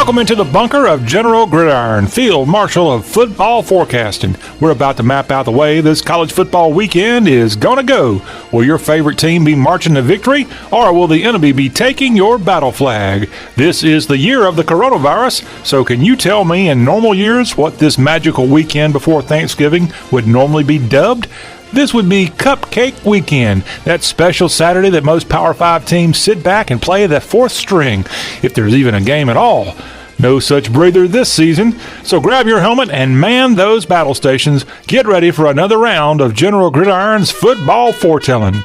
Welcome into the bunker of General Gridiron, field marshal of football forecasting. We're about to map out the way this college football weekend is gonna go. Will your favorite team be marching to victory, or will the enemy be taking your battle flag? This is the year of the coronavirus, so can you tell me in normal years what this magical weekend before Thanksgiving would normally be dubbed? This would be Cupcake Weekend, that special Saturday that most Power 5 teams sit back and play the fourth string, if there's even a game at all. No such breather this season, so grab your helmet and man those battle stations. Get ready for another round of General Gridiron's football foretelling.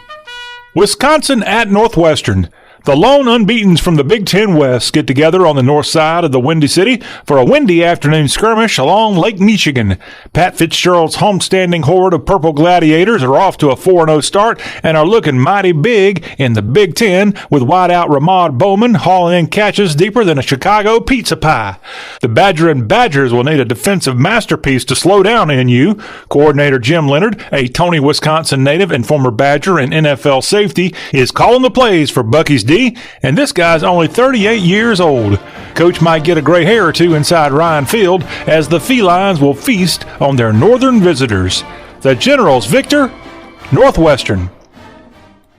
Wisconsin at Northwestern. The lone unbeatens from the Big Ten West get together on the north side of the Windy City for a windy afternoon skirmish along Lake Michigan. Pat Fitzgerald's homestanding horde of Purple Gladiators are off to a 4-0 start and are looking mighty big in the Big Ten, with wideout Ramad Bowman hauling in catches deeper than a Chicago pizza pie. The Badger and Badgers will need a defensive masterpiece to slow down NU. Coordinator Jim Leonard, a Tony, Wisconsin native and former Badger and NFL safety, is calling the plays for Bucky's and this guy's only 38 years old. Coach might get a gray hair or two inside Ryan Field as the felines will feast on their northern visitors. The Generals victor, Northwestern.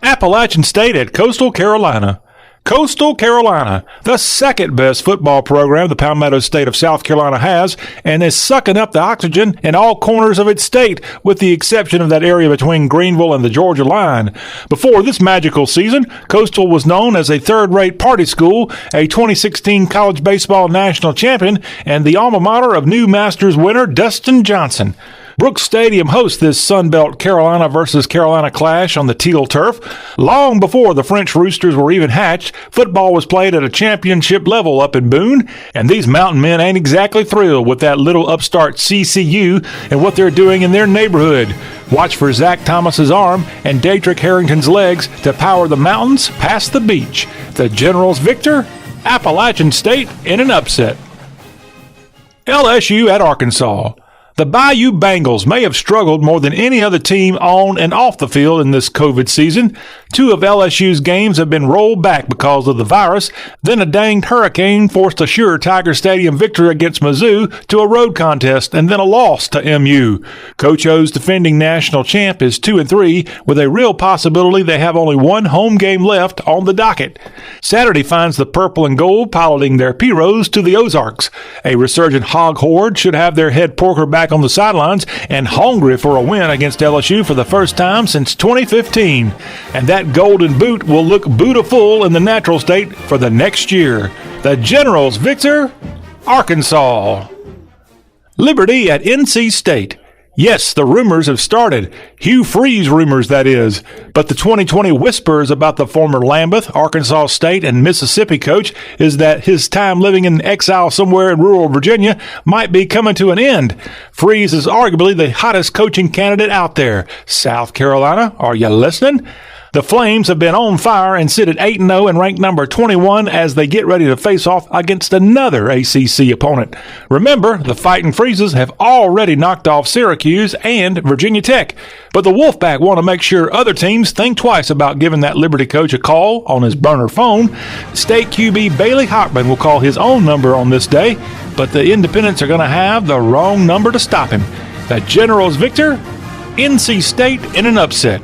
Appalachian State at Coastal Carolina. Coastal Carolina, the second best football program the Palmetto State of South Carolina has, and is sucking up the oxygen in all corners of its state, with the exception of that area between Greenville and the Georgia line. Before this magical season, Coastal was known as a third-rate party school, a 2016 college baseball national champion, and the alma mater of new Masters winner Dustin Johnson. Brooks Stadium hosts this Sunbelt Carolina versus Carolina clash on the teal turf. Long before the French Roosters were even hatched, football was played at a championship level up in Boone, and these mountain men ain't exactly thrilled with that little upstart CCU and what they're doing in their neighborhood. Watch for Zach Thomas's arm and Daedric Harrington's legs to power the mountains past the beach. The Generals victor, Appalachian State in an upset. LSU at Arkansas. The Bayou Bengals may have struggled more than any other team on and off the field in this COVID season. Two of LSU's games have been rolled back because of the virus. Then a danged hurricane forced a sure Tiger Stadium victory against Mizzou to a road contest, and then a loss to MU. Coach O's defending national champ is 2-3, with a real possibility they have only one home game left on the docket. Saturday finds the purple and gold piloting their Piros to the Ozarks. A resurgent hog horde should have their head porker back on the sidelines and hungry for a win against LSU for the first time since 2015. And that golden boot will look bootiful in the natural state for the next year. The Generals victor, Arkansas. Liberty at NC State. Yes, the rumors have started. Hugh Freeze rumors, that is. But the 2020 whispers about the former Lambeth, Arkansas State, and Mississippi coach is that his time living in exile somewhere in rural Virginia might be coming to an end. Freeze is arguably the hottest coaching candidate out there. South Carolina, are you listening? The Flames have been on fire and sit at 8-0 and ranked number 21 as they get ready to face off against another ACC opponent. Remember, the Fighting Freezes have already knocked off Syracuse and Virginia Tech. But the Wolfpack want to make sure other teams think twice about giving that Liberty coach a call on his burner phone. State QB Bailey Hockman will call his own number on this day, but the Independents are going to have the wrong number to stop him. The Generals victor, NC State in an upset.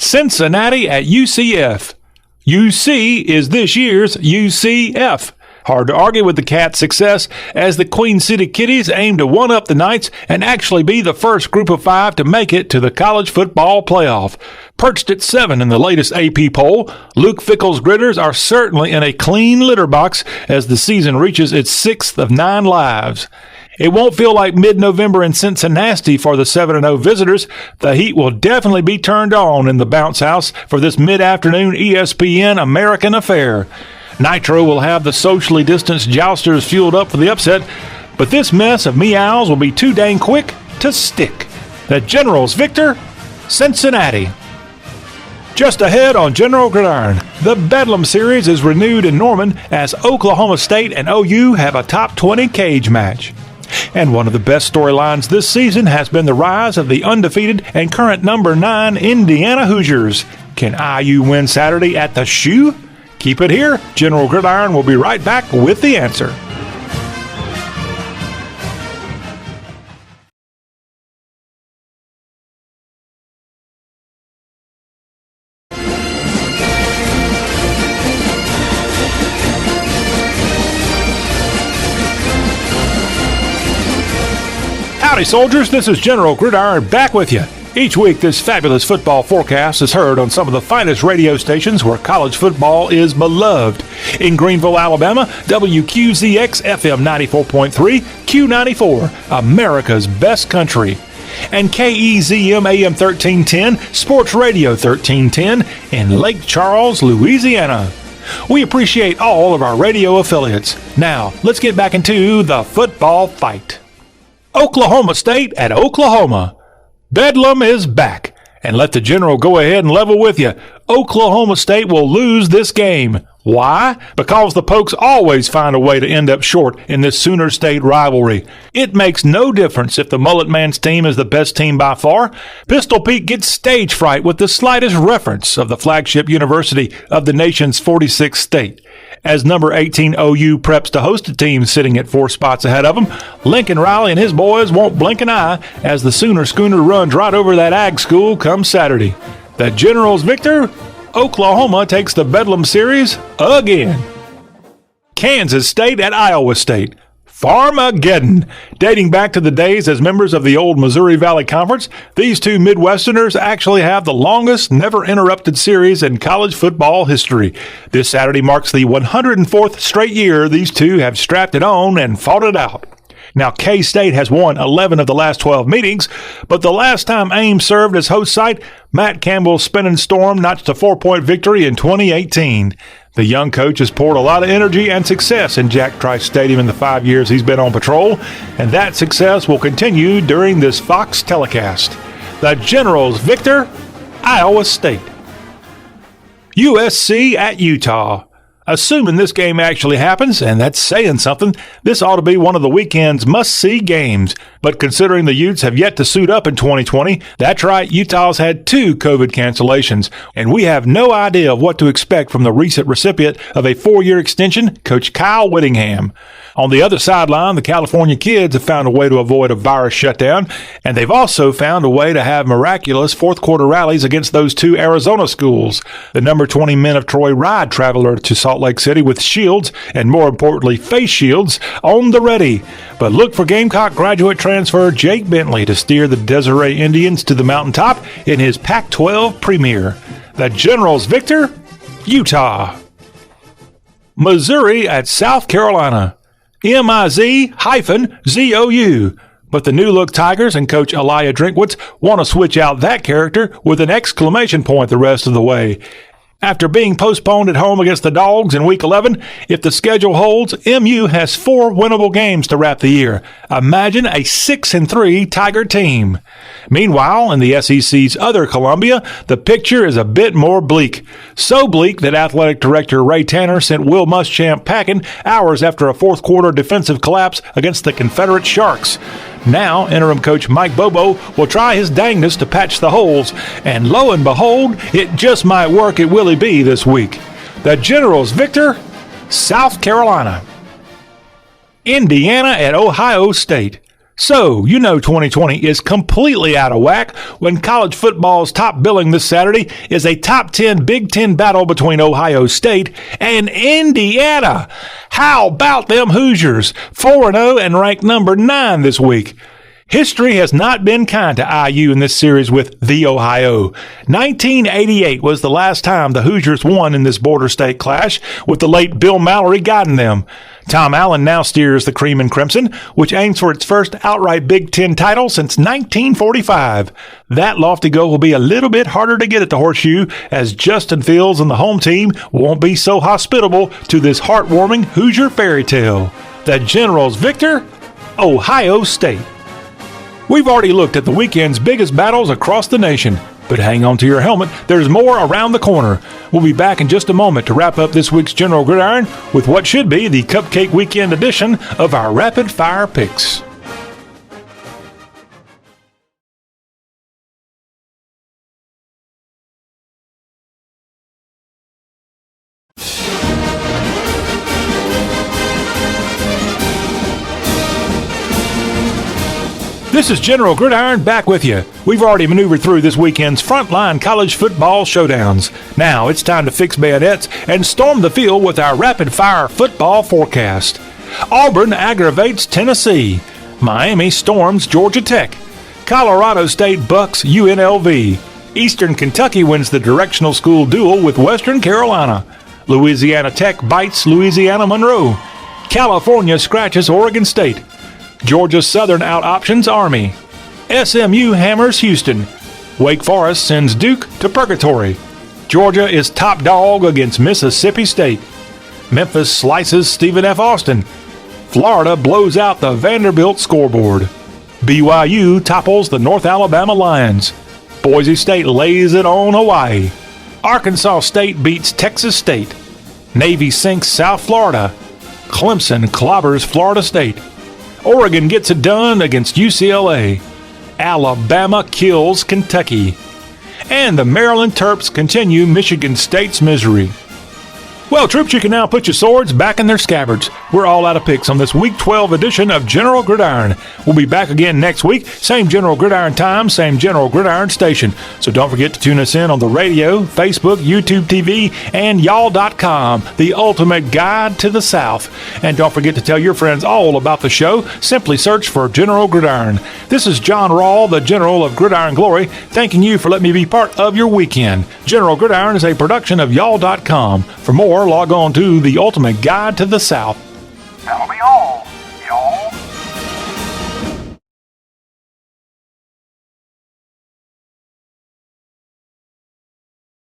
Cincinnati at UCF. UC is this year's UCF. Hard to argue with the Cats' success as the Queen City Kitties aim to one-up the Knights and actually be the first group of 5 to make it to the college football playoff. Perched at 7 in the latest AP poll, Luke Fickle's Gritters are certainly in a clean litter box as the season reaches its 6th of 9 lives. It won't feel like mid-November in Cincinnati for the 7-0 visitors. The heat will definitely be turned on in the bounce house for this mid-afternoon ESPN American affair. Nitro will have the socially distanced jousters fueled up for the upset, but this mess of meows will be too dang quick to stick. The Generals victor, Cincinnati. Just ahead on General Gridiron, the Bedlam Series is renewed in Norman as Oklahoma State and OU have a top 20 cage match. And one of the best storylines this season has been the rise of the undefeated and current number 9 Indiana Hoosiers. Can IU win Saturday at the Shoe? Keep it here. General Gridiron will be right back with the answer. Howdy, soldiers. This is General Gridiron back with you. Each week, this fabulous football forecast is heard on some of the finest radio stations where college football is beloved. In Greenville, Alabama, WQZX FM 94.3, Q94, America's best country. And KEZM AM 1310, Sports Radio 1310 in Lake Charles, Louisiana. We appreciate all of our radio affiliates. Now, let's get back into the football fight. Oklahoma State at Oklahoma. Bedlam is back. And let the General go ahead and level with you. Oklahoma State will lose this game. Why? Because the Pokes always find a way to end up short in this Sooner State rivalry. It makes no difference if the Mullet Man's team is the best team by far. Pistol Pete gets stage fright with the slightest reference of the flagship university of the nation's 46th state. As number 18 OU preps to host a team sitting at 4 spots ahead of them, Lincoln Riley and his boys won't blink an eye as the Sooner Schooner runs right over that ag school come Saturday. The Generals victor, Oklahoma takes the Bedlam Series again. Kansas State at Iowa State. Farmageddon. Dating back to the days as members of the old Missouri Valley Conference, these two Midwesterners actually have the longest never-interrupted series in college football history. This Saturday marks the 104th straight year these two have strapped it on and fought it out. Now, K-State has won 11 of the last 12 meetings, but the last time Ames served as host site, Matt Campbell's spinning Storm notched a 4-point victory in 2018. The young coach has poured a lot of energy and success in Jack Trice Stadium in the 5 years he's been on patrol, and that success will continue during this Fox telecast. The Generals victor, Iowa State. USC at Utah. Assuming this game actually happens, and that's saying something, this ought to be one of the weekend's must-see games. But considering the Utes have yet to suit up in 2020, that's right, Utah's had 2 COVID cancellations, and we have no idea of what to expect from the recent recipient of a 4-year extension, Coach Kyle Whittingham. On the other sideline, the California kids have found a way to avoid a virus shutdown, and they've also found a way to have miraculous fourth-quarter rallies against those 2 Arizona schools. The number 20 men of Troy ride Traveler to Salt Lake City with shields, and more importantly, face shields, on the ready. But look for Gamecock graduate transfer Jake Bentley to steer the Desiree Indians to the mountaintop in his Pac-12 premiere. The Generals victor, Utah. Missouri at South Carolina. MIZ-ZOU. But the new-look Tigers and Coach Elia Drinkwitz want to switch out that character with an exclamation point the rest of the way. After being postponed at home against the Dogs in Week 11, if the schedule holds, MU has 4 winnable games to wrap the year. Imagine a 6-3 Tiger team. Meanwhile, in the SEC's other Columbia, the picture is a bit more bleak. So bleak that Athletic Director Ray Tanner sent Will Muschamp packing hours after a fourth-quarter defensive collapse against the Confederate Sharks. Now, interim coach Mike Bobo will try his dangest to patch the holes, and lo and behold, it just might work at Willie B this week. The Generals victor, South Carolina. Indiana at Ohio State. So, you know 2020 is completely out of whack when college football's top billing this Saturday is a top 10 Big Ten battle between Ohio State and Indiana. How about them Hoosiers? 4-0 and ranked number 9 this week. History has not been kind to IU in this series with the Ohio. 1988 was the last time the Hoosiers won in this border state clash, with the late Bill Mallory guiding them. Tom Allen now steers the Cream and Crimson, which aims for its first outright Big Ten title since 1945. That lofty goal will be a little bit harder to get at the Horseshoe, as Justin Fields and the home team won't be so hospitable to this heartwarming Hoosier fairy tale. The Generals victor, Ohio State. We've already looked at the weekend's biggest battles across the nation, but hang on to your helmet, there's more around the corner. We'll be back in just a moment to wrap up this week's General Gridiron with what should be the Cupcake Weekend edition of our Rapid Fire Picks. This is General Gridiron back with you. We've already maneuvered through this weekend's frontline college football showdowns. Now it's time to fix bayonets and storm the field with our rapid-fire football forecast. Auburn aggravates Tennessee. Miami storms Georgia Tech. Colorado State bucks UNLV. Eastern Kentucky wins the directional school duel with Western Carolina. Louisiana Tech bites Louisiana Monroe. California scratches Oregon State. Georgia Southern out-options Army. SMU hammers Houston. Wake Forest sends Duke to purgatory. Georgia is top dog against Mississippi State. Memphis slices Stephen F. Austin. Florida blows out the Vanderbilt scoreboard. BYU topples the North Alabama Lions. Boise State lays it on Hawaii. Arkansas State beats Texas State. Navy sinks South Florida. Clemson clobbers Florida State. Oregon gets it done against UCLA. Alabama kills Kentucky. And the Maryland Terps continue Michigan State's misery. Well, troops, you can now put your swords back in their scabbards. We're all out of picks on this Week 12 edition of General Gridiron. We'll be back again next week. Same General Gridiron time, same General Gridiron station. So don't forget to tune us in on the radio, Facebook, YouTube TV, and y'all.com, the ultimate guide to the South. And don't forget to tell your friends all about the show. Simply search for General Gridiron. This is John Rawl, the General of Gridiron Glory, thanking you for letting me be part of your weekend. General Gridiron is a production of y'all.com. For more, log on to the ultimate guide to the South. That'll be all.